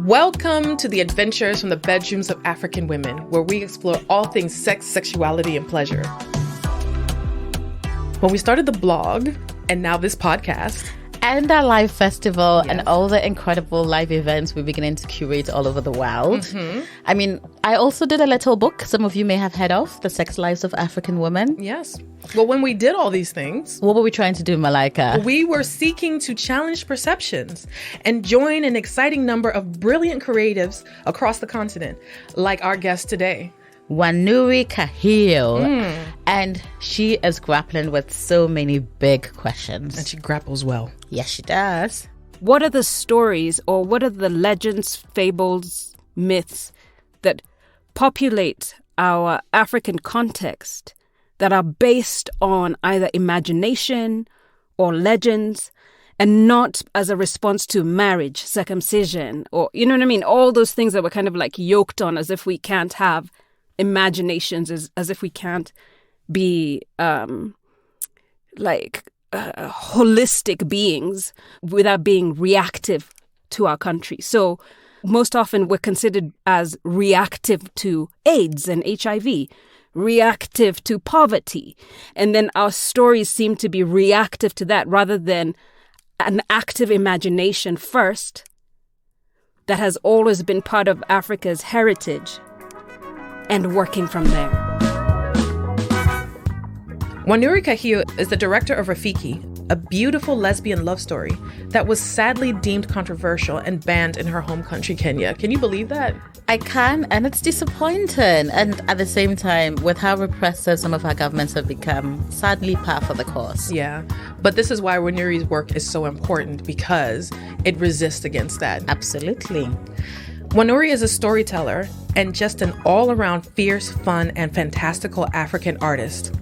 Welcome to the adventures from the bedrooms of African women, where we explore all things sex, sexuality, and pleasure. When we started the blog, and now this podcast, and our live festival, and all the incredible live events we're beginning to curate all over the world. I mean, I also did a little book some of you may have heard of, The Sex Lives of African Women. Yes. Well, when we did all these things, what were we trying to do, Malaika? We were seeking to challenge perceptions and join an exciting number of brilliant creatives across the continent, like our guest today, Wanuri Kahiu. And she is grappling with so many big questions. And she grapples well. Yes, she does. What are the stories or what are the legends, fables, myths that populate our African context that are based on either imagination or legends and not as a response to marriage, circumcision, or, you know what I mean? All those things that we're kind of like yoked on as if we can't have imaginations, as if we can't be holistic beings without being reactive to our country. So most often we're considered as reactive to AIDS and HIV, reactive to poverty. And then our stories seem to be reactive to that rather than an active imagination first that has always been part of Africa's heritage and working from there. Wanuri Kahiu is the director of Rafiki, a beautiful lesbian love story that was sadly deemed controversial and banned in her home country, Kenya. Can you believe that? I can, and it's disappointing. And at the same time, with how repressive some of our governments have become, sadly par for the course. Yeah, but this is why Wanuri's work is so important, because it resists against that. Absolutely. Wanuri is a storyteller and just an all-around fierce, fun, and fantastical African artist.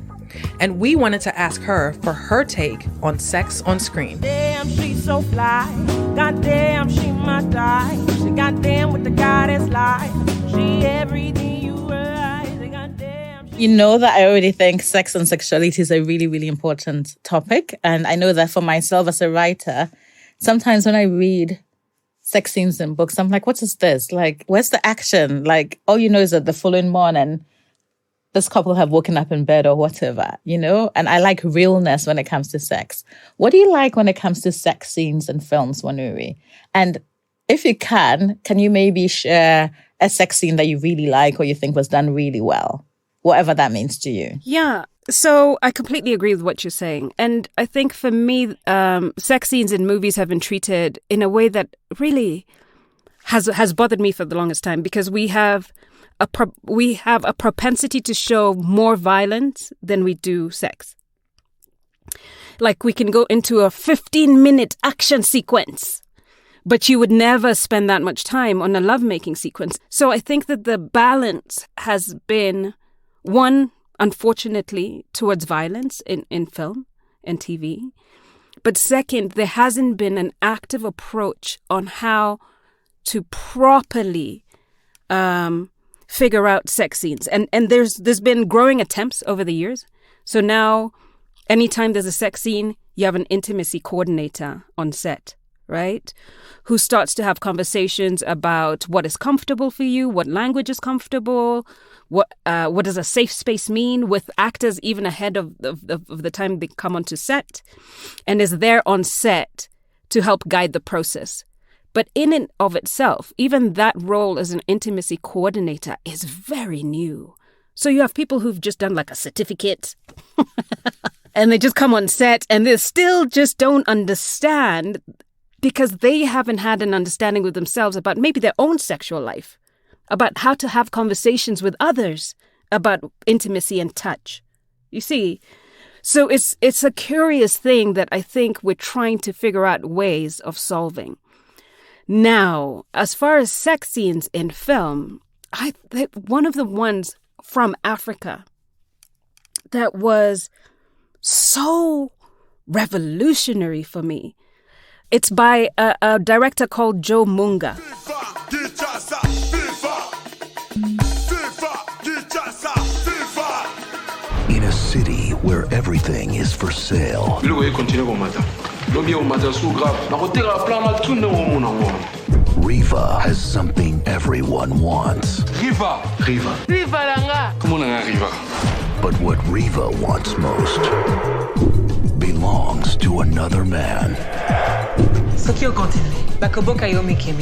And we wanted to ask her for her take on sex on screen. Damn, she's so fly. Goddamn, she might die. She goddamn with the goddess life. She everything you realize. Goddamn. You know that I already think sex and sexuality is a really, really important topic. And I know that for myself as a writer, sometimes when I read sex scenes in books, I'm like, what is this? Like, where's the action? Like, all you know is that the following morning, this couple have woken up in bed or whatever, you know? And I like realness when it comes to sex. What do you like when it comes to sex scenes in films, Wanuri? And if you can you maybe share a sex scene that you really like or you think was done really well? Whatever that means to you. Yeah. So I completely agree with what you're saying. And I think for me, sex scenes in movies have been treated in a way that really has bothered me for the longest time, because we have a propensity to show more violence than we do sex. Like, we can go into a 15-minute action sequence, but you would never spend that much time on a lovemaking sequence. So I think that the balance has been, one, unfortunately, towards violence in film and TV. But second, there hasn't been an active approach on how to properly figure out sex scenes. And there's been growing attempts over the years. So now, anytime there's a sex scene, you have an intimacy coordinator on set, right? Who starts to have conversations about what is comfortable for you, what language is comfortable, what does a safe space mean, with actors even ahead of the time they come onto set, and is there on set to help guide the process. But in and of itself, even that role as an intimacy coordinator is very new. So you have people who've just done like a certificate and they just come on set and they still just don't understand, because they haven't had an understanding with themselves about maybe their own sexual life, about how to have conversations with others about intimacy and touch. You see? So it's a curious thing that I think we're trying to figure out ways of solving. Now, as far as sex scenes in film, one of the ones from Africa that was so revolutionary for me, it's by a director called Joe Munga. In a city where everything is for sale, Riva has something everyone wants. Riva! Riva! Riva langa! Come on, Riva. But what Riva wants most belongs to another man. Sokyo continue. Bakoboka yo meke.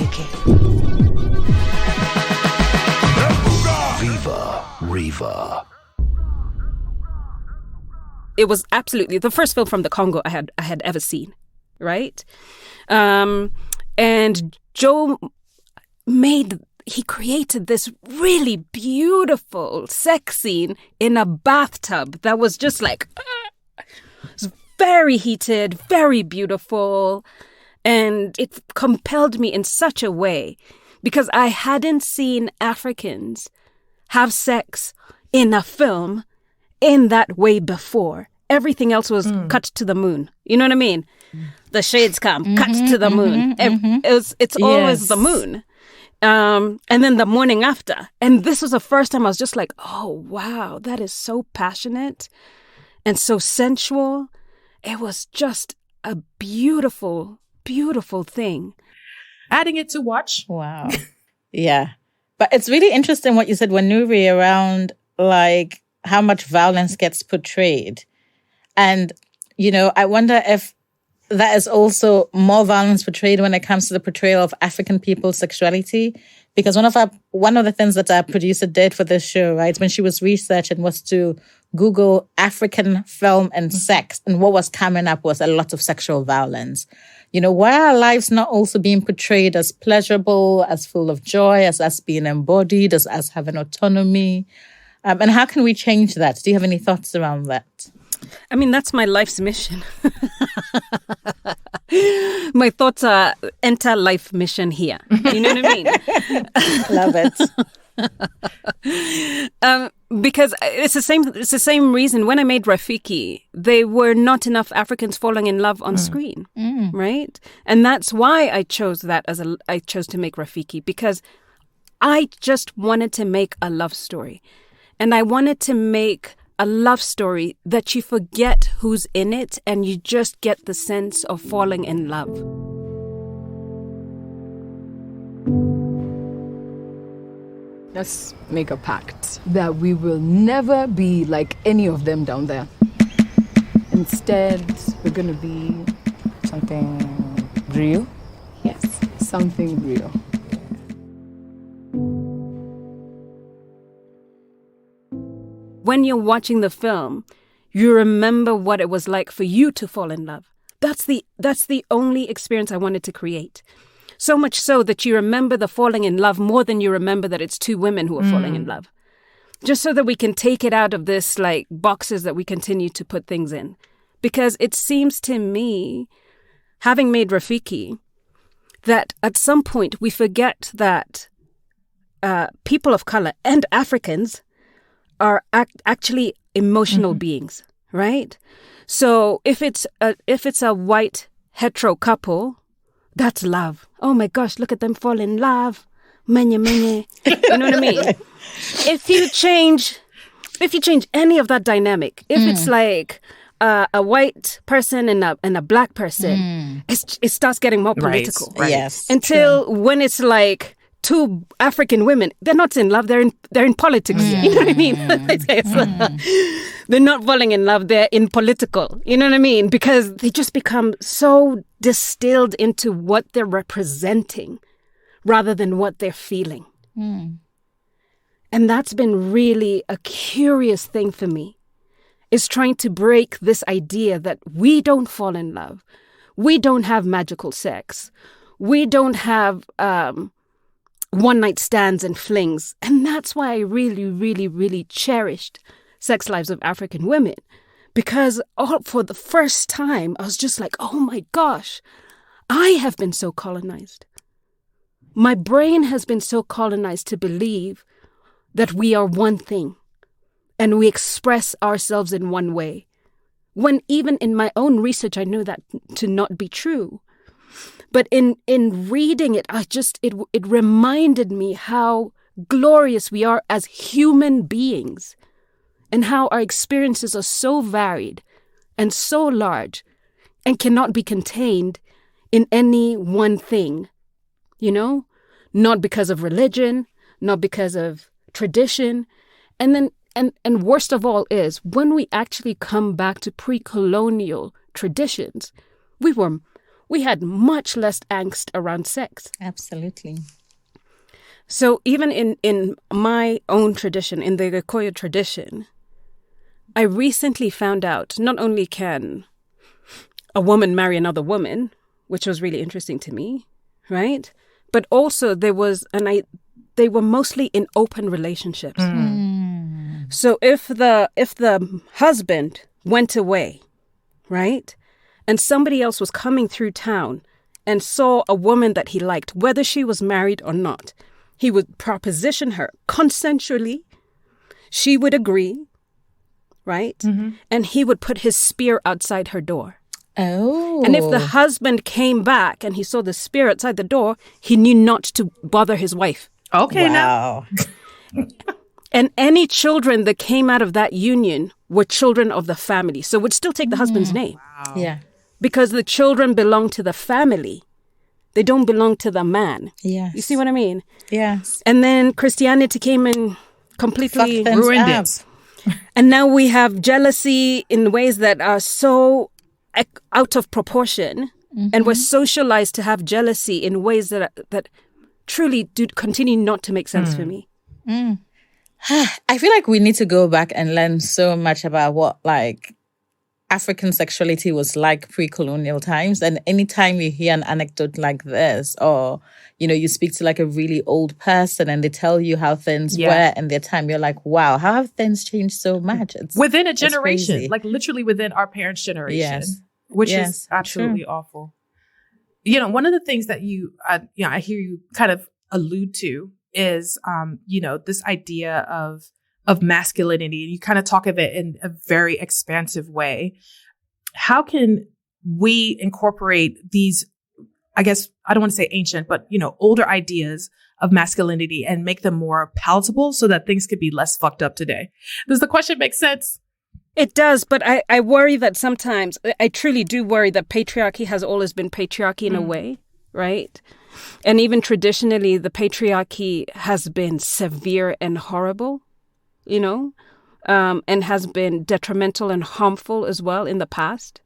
Viva Riva. It was absolutely the first film from the Congo I had ever seen, right? And Joe he created this really beautiful sex scene in a bathtub that was just like, it was very heated, very beautiful. And it compelled me in such a way because I hadn't seen Africans have sex in a film in that way before. Everything else was cut to the moon. You know what I mean? The shades come, cut to the moon. It's always the moon. And then the morning after. And this was the first time I was just like, oh, wow, that is so passionate and so sensual. It was just a beautiful, beautiful thing. Adding it to watch. Wow. Yeah. But it's really interesting what you said, Wanuri, around like how much violence gets portrayed. And, you know, I wonder if that is also more violence portrayed when it comes to the portrayal of African people's sexuality. Because one of the things that our producer did for this show, right, when she was researching was to Google African film and sex. And what was coming up was a lot of sexual violence. You know, why are our lives not also being portrayed as pleasurable, as full of joy, as us being embodied, as us having autonomy? And how can we change that? Do you have any thoughts around that? I mean, that's my life's mission. My thoughts are enter life mission here. You know what I mean? Love it. Because it's the same reason when I made Rafiki, there were not enough Africans falling in love on screen, right? And that's why I chose I chose to make Rafiki, because I just wanted to make a love story. And I wanted to make a love story that you forget who's in it and you just get the sense of falling in love. Let's make a pact that we will never be like any of them down there. Instead, we're going to be something real. Yes, something real. When you're watching the film, you remember what it was like for you to fall in love. That's the only experience I wanted to create. So much so that you remember the falling in love more than you remember that it's two women who are falling in love. Just so that we can take it out of this like boxes that we continue to put things in. Because it seems to me, having made Rafiki, that at some point we forget that people of color and Africans are actually emotional beings, right? So if it's a white hetero couple, that's love. Oh my gosh, look at them fall in love. Menye. You know what I mean? If you change any of that dynamic, if it's like a white person and a black person, it starts getting more political. Right. Yes. Until when it's like two African women, they're not in love, they're in politics. You know what I mean? They're not falling in love, they're in political. You know what I mean? Because they just become so distilled into what they're representing rather than what they're feeling. And that's been really a curious thing for me, is trying to break this idea that we don't fall in love. We don't have magical sex. We don't have one-night stands and flings. And that's why I really, really, really cherished Sex Lives of African Women. Because for the first time, I was just like, oh my gosh, I have been so colonized. My brain has been so colonized to believe that we are one thing and we express ourselves in one way. When even in my own research, I know that to not be true. But in reading it, it reminded me how glorious we are as human beings and how our experiences are so varied and so large and cannot be contained in any one thing. you know, not because of religion, not because of tradition. And then, and worst of all is when we actually come back to pre-colonial traditions, we had much less angst around sex. Absolutely. So even in my own tradition, in the Gikuyu tradition, I recently found out not only can a woman marry another woman, which was really interesting to me, right? But also they were mostly in open relationships. So if the husband went away, right, and somebody else was coming through town and saw a woman that he liked, whether she was married or not, he would proposition her consensually. She would agree, right? And he would put his spear outside her door. Oh. And if the husband came back and he saw the spear outside the door, he knew not to bother his wife. Okay, wow. And any children that came out of that union were children of the family. So would still take the husband's name. Wow. Yeah. Because the children belong to the family. They don't belong to the man. Yes. You see what I mean? Yes. And then Christianity came and completely ruined it. And now we have jealousy in ways that are so out of proportion. And we're socialized to have jealousy in ways that truly do continue not to make sense for me. I feel like we need to go back and learn so much about what like African sexuality was like pre-colonial times. And anytime you hear an anecdote like this, or, you know, you speak to like a really old person and they tell you how things were in their time, you're like, wow, how have things changed so much? It's within a generation, like literally within our parents' generation, which is absolutely awful. You know, one of the things that I hear you kind of allude to is, you know, this idea of masculinity, and you kind of talk of it in a very expansive way. How can we incorporate these, I guess, I don't want to say ancient, but, you know, older ideas of masculinity and make them more palatable so that things could be less fucked up today? Does the question make sense? It does, but I worry that sometimes, I truly do worry that patriarchy has always been patriarchy in a way, right? And even traditionally, the patriarchy has been severe and horrible, you know, and has been detrimental and harmful as well in the past.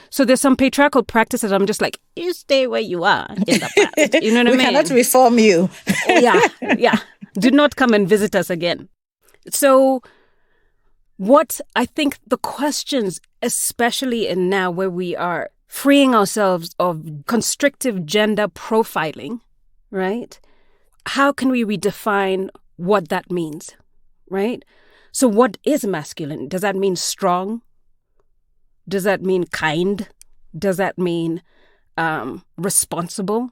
So there's some patriarchal practices. I'm just like, you stay where you are in the past. You know what I mean? We cannot reform you. Yeah. Do not come and visit us again. So what I think the questions, especially in now where we are freeing ourselves of constrictive gender profiling, right? How can we redefine what that means, right? So what is masculine? Does that mean strong? Does that mean kind? Does that mean responsible?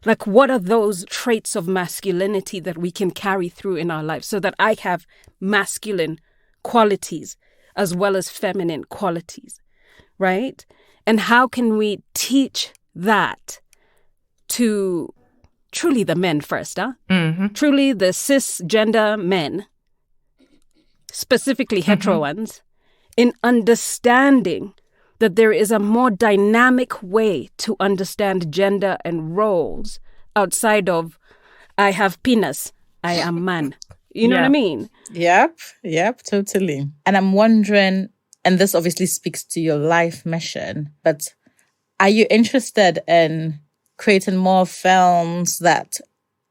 Like, what are those traits of masculinity that we can carry through in our lives so that I have masculine qualities as well as feminine qualities, right? And how can we teach that to truly the men first, truly the cisgender men, specifically hetero ones, in understanding that there is a more dynamic way to understand gender and roles outside of, I have penis, I am man. You know what I mean? Yep, totally. And I'm wondering, and this obviously speaks to your life mission, but are you interested in creating more films that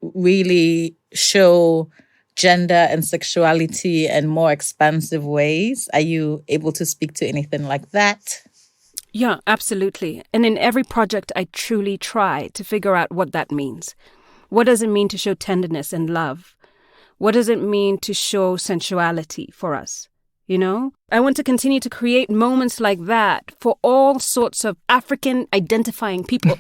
really show gender and sexuality in more expansive ways? Are you able to speak to anything like that? Yeah, absolutely. And in every project, I truly try to figure out what that means. What does it mean to show tenderness and love? What does it mean to show sensuality for us? You know, I want to continue to create moments like that for all sorts of African identifying people.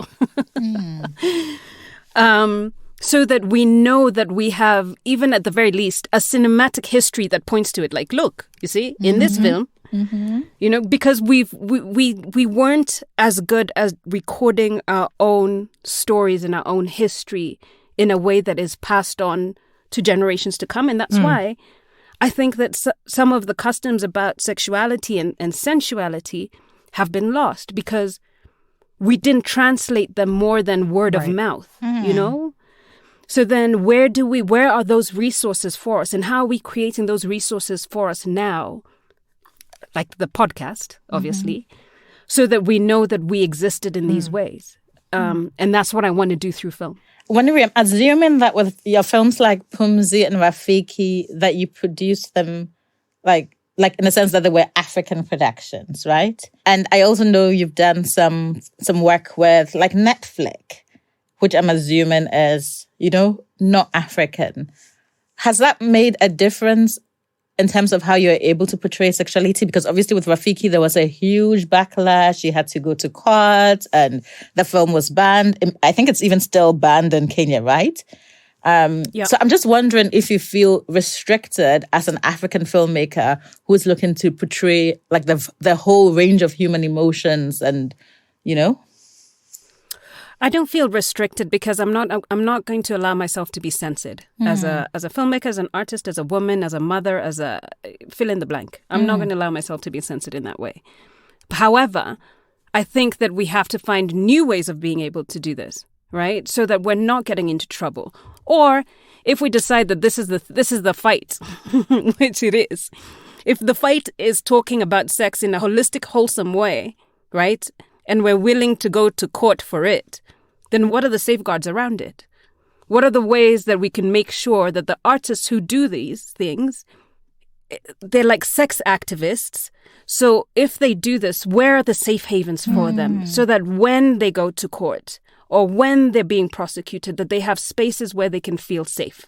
So that we know that we have, even at the very least, a cinematic history that points to it. Like, look, you see, in this film, you know, because we weren't as good as recording our own stories and our own history in a way that is passed on to generations to come. And that's why I think that some of the customs about sexuality and sensuality have been lost, because we didn't translate them more than word of mouth, you know? So then where are those resources for us, and how are we creating those resources for us now? Like the podcast, obviously, so that we know that we existed in these ways. And that's what I want to do through film. Wanuri, I'm assuming that with your films like Pumzi and Rafiki, that you produced them like in the sense that they were African productions, right? And I also know you've done some work with like Netflix, which I'm assuming is, you know, not African. Has that made a difference in terms of how you're able to portray sexuality? Because obviously with Rafiki, there was a huge backlash. You had to go to court and the film was banned. I think it's even still banned in Kenya, right? So I'm just wondering if you feel restricted as an African filmmaker who is looking to portray like the whole range of human emotions and, you know? I don't feel restricted because I'm not going to allow myself to be censored as a filmmaker, as an artist, as a woman, as a mother, as a fill in the blank. I'm not going to allow myself to be censored in that way. However, I think that we have to find new ways of being able to do this, right? So that we're not getting into trouble. Or if we decide that this is the fight, which it is, if the fight is talking about sex in a holistic, wholesome way, right? And we're willing to go to court for it, then what are the safeguards around it? What are the ways that we can make sure that the artists who do these things, they're like sex activists. So if they do this, where are the safe havens for them? So that when they go to court or when they're being prosecuted, that they have spaces where they can feel safe,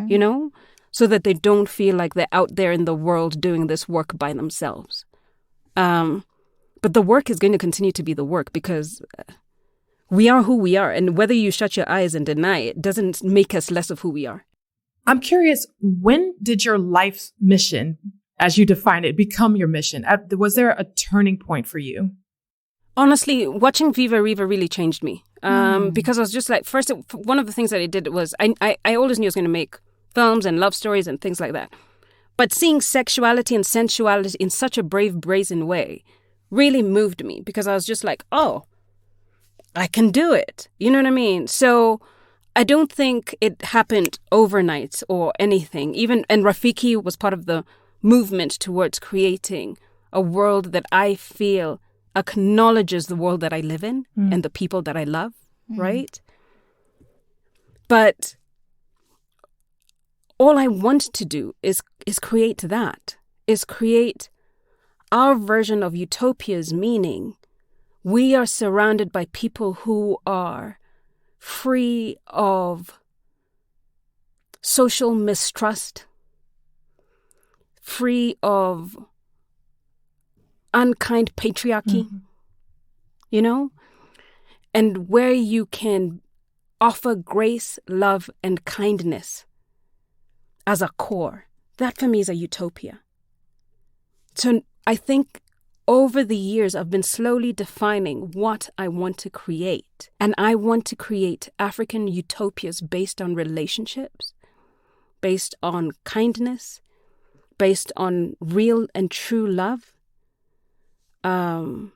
you know? So that they don't feel like they're out there in the world doing this work by themselves. But the work is going to continue to be the work because we are who we are. And whether you shut your eyes and deny it doesn't make us less of who we are. I'm curious, when did your life's mission, as you define it, become your mission? Was there a turning point for you? Honestly, watching Viva Riva really changed me. Because I was just like, first, one of the things that I did was I always knew I was going to make films and love stories and things like that. But seeing sexuality and sensuality in such a brave, brazen way really moved me because I was just like, oh, I can do it. You know what I mean? So I don't think it happened overnight or anything. And Rafiki was part of the movement towards creating a world that I feel acknowledges the world that I live in and the people that I love, right? But all I want to do is create that, is create our version of utopia's meaning. We are surrounded by people who are free of social mistrust, free of unkind patriarchy, you know, and where you can offer grace, love, and kindness as a core. That for me is a utopia. So I think over the years, I've been slowly defining what I want to create. And I want to create African utopias based on relationships, based on kindness, based on real and true love, and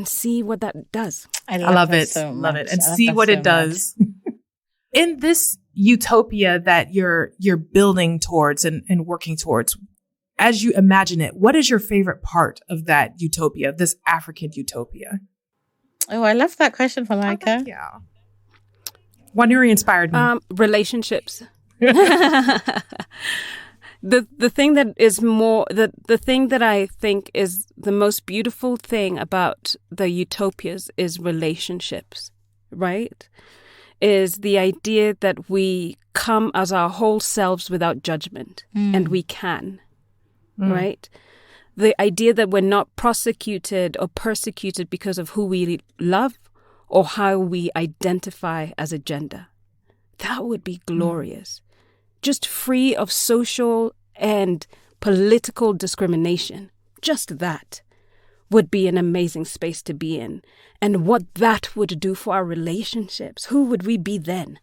see what that does. I love it. So love it. And see what it does. In this utopia that you're building towards and working towards, as you imagine it, what is your favorite part of that utopia, this African utopia? Oh, I love that question, Malaika. Yeah. Wanuri inspired me. Relationships. The thing that is more, the thing that I think is the most beautiful thing about the utopias is relationships, right? Is the idea that we come as our whole selves without judgment, and we can. Right? The idea that we're not prosecuted or persecuted because of who we love or how we identify as a gender. That would be glorious. Just free of social and political discrimination. Just that would be an amazing space to be in. And what that would do for our relationships. Who would we be then?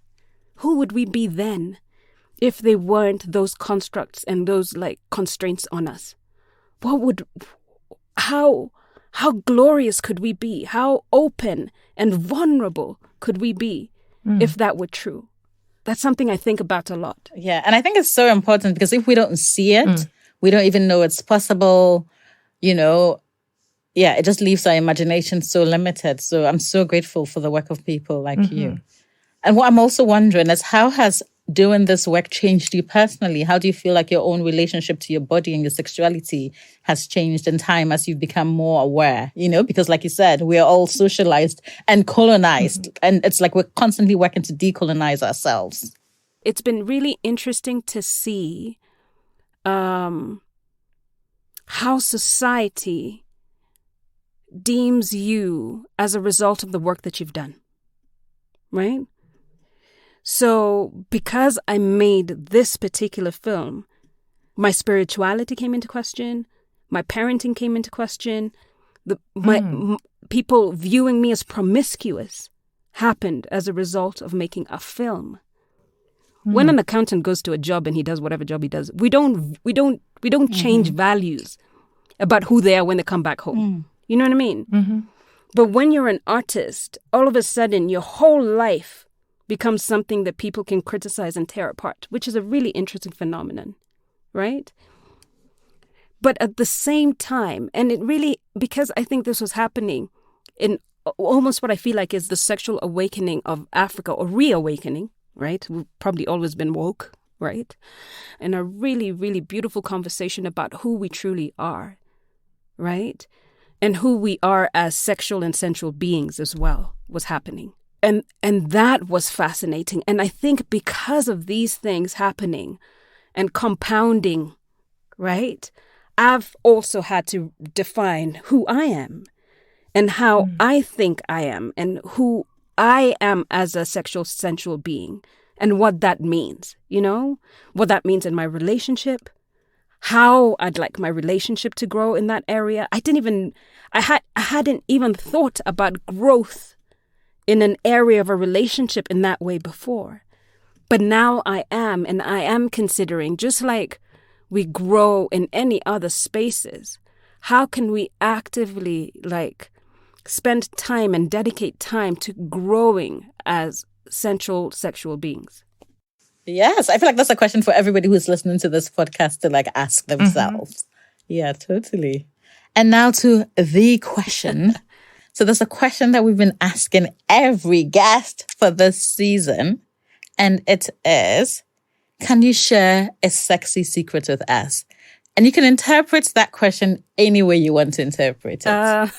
Who would we be then? If they weren't those constructs and those like constraints on us, how how glorious could we be? How open and vulnerable could we be if that were true? That's something I think about a lot. Yeah, and I think it's so important because if we don't see it, we don't even know it's possible, you know, it just leaves our imagination so limited. So I'm so grateful for the work of people like you. And what I'm also wondering is, how has doing this work changed you personally? How do you feel like your own relationship to your body and your sexuality has changed in time as you've become more aware? You know, because like you said, we are all socialized and colonized. And it's like we're constantly working to decolonize ourselves. It's been really interesting to see how society deems you as a result of the work that you've done, right? So because I made this particular film, my spirituality came into question, my parenting came into question, people viewing me as promiscuous happened as a result of making a film. When an accountant goes to a job and he does whatever job he does, we don't change values about who they are when they come back home. You know what I mean? But when you're an artist, all of a sudden your whole life becomes something that people can criticize and tear apart, which is a really interesting phenomenon, right? But at the same time, and it really, because I think this was happening in almost what I feel like is the sexual awakening of Africa, or reawakening, right? We've probably always been woke, right? And a really, really beautiful conversation about who we truly are, right? And who we are as sexual and sensual beings as well was happening. And that was fascinating. And I think because of these things happening and compounding, right, I've also had to define who I am and how I think I am and who I am as a sexual, sensual being and what that means, you know, what that means in my relationship, how I'd like my relationship to grow in that area. I hadn't even thought about growth in an area of a relationship in that way before. But now I am, and I am considering, just like we grow in any other spaces, how can we actively spend time and dedicate time to growing as sensual sexual beings? Yes, I feel like that's a question for everybody who's listening to this podcast to ask themselves. Yeah, totally. And now to the question. So there's a question that we've been asking every guest for this season, and it is, can you share a sexy secret with us? And you can interpret that question any way you want to interpret it.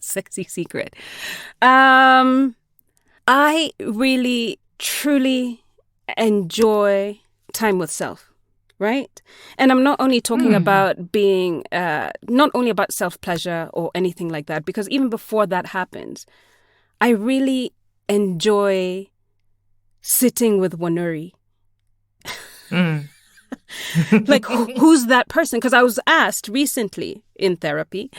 Sexy secret. I really, truly enjoy time with self. Right? And I'm not only talking about being, not only about self-pleasure or anything like that, because even before that happens, I really enjoy sitting with Wanuri. Who's that person? Because I was asked recently in therapy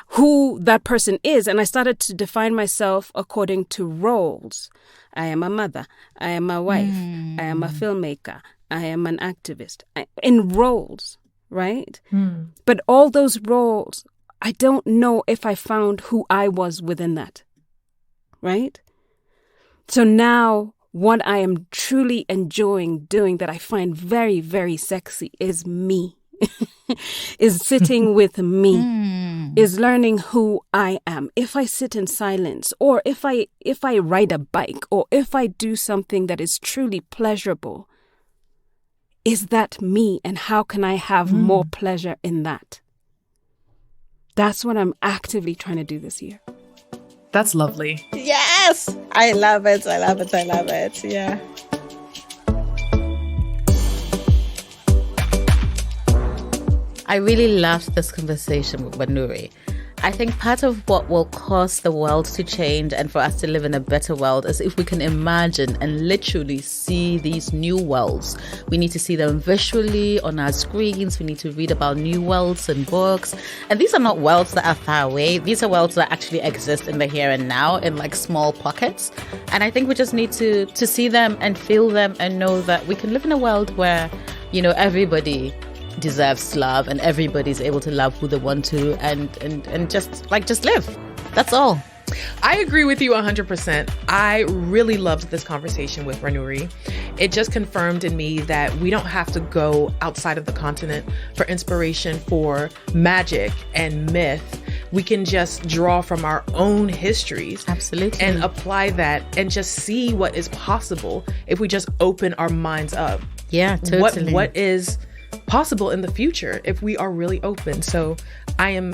who that person is. And I started to define myself according to roles. I am a mother. I am a wife. I am a filmmaker. I am an activist. In roles, right? But all those roles, I don't know if I found who I was within that, right? So now what I am truly enjoying doing that I find very, very sexy is me, is sitting with me, is learning who I am. If I sit in silence, or if I ride a bike, or if I do something that is truly pleasurable, is that me? And how can I have more pleasure in that? That's what I'm actively trying to do this year. That's lovely. Yes! I love it. I love it. I love it. Yeah. I really loved this conversation with Wanuri. I think part of what will cause the world to change and for us to live in a better world is if we can imagine and literally see these new worlds. We need to see them visually on our screens. We need to read about new worlds in books. And these are not worlds that are far away. These are worlds that actually exist in the here and now in small pockets. And I think we just need to see them and feel them and know that we can live in a world where, everybody deserves love, and everybody's able to love who they want to, and just live. That's all. I agree with you 100%. I really loved this conversation with Wanuri. It just confirmed in me that we don't have to go outside of the continent for inspiration for magic and myth. We can just draw from our own histories. Absolutely. And apply that and just see what is possible if we just open our minds up. Yeah, totally. What is possible in the future if we are really open. So I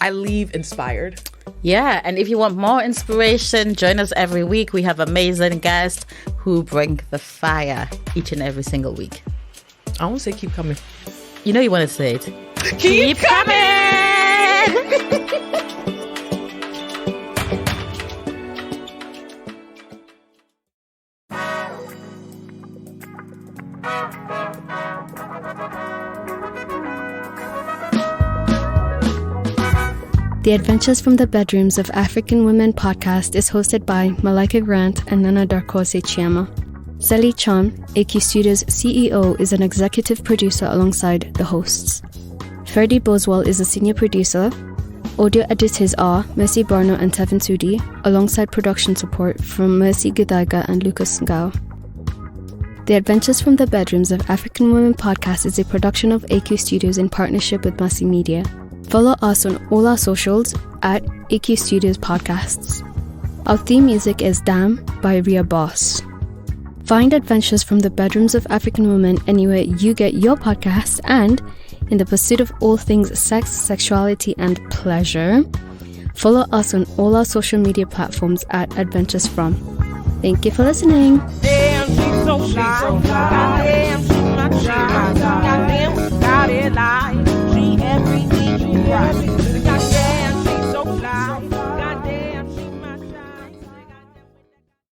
leave inspired. Yeah, and if you want more inspiration, join us every week. We have amazing guests who bring the fire each and every single week. I want to say keep coming. You know you want to say it. Keep coming! The Adventures from the Bedrooms of African Women podcast is hosted by Malika Grant and Nana Darkose Chiama. Sally Cham, AQ Studios' CEO, is an executive producer alongside the hosts. Ferdy Boswell is a senior producer. Audio editors are Mercy Barno and Tevin Sudi, alongside production support from Mercy Gidaiga and Lucas Ngao. The Adventures from the Bedrooms of African Women podcast is a production of AQ Studios in partnership with Massy Media. Follow us on all our socials at AQ Studios Podcasts. Our theme music is Damn by Rhea Boss. Find Adventures from the Bedrooms of African Women anywhere you get your podcasts, and in the pursuit of all things sex, sexuality, and pleasure, follow us on all our social media platforms at Adventures From. Thank you for listening. Damn, she's so fly. Goddamn, she's my chick. Goddamn, without it lie. She everything you right.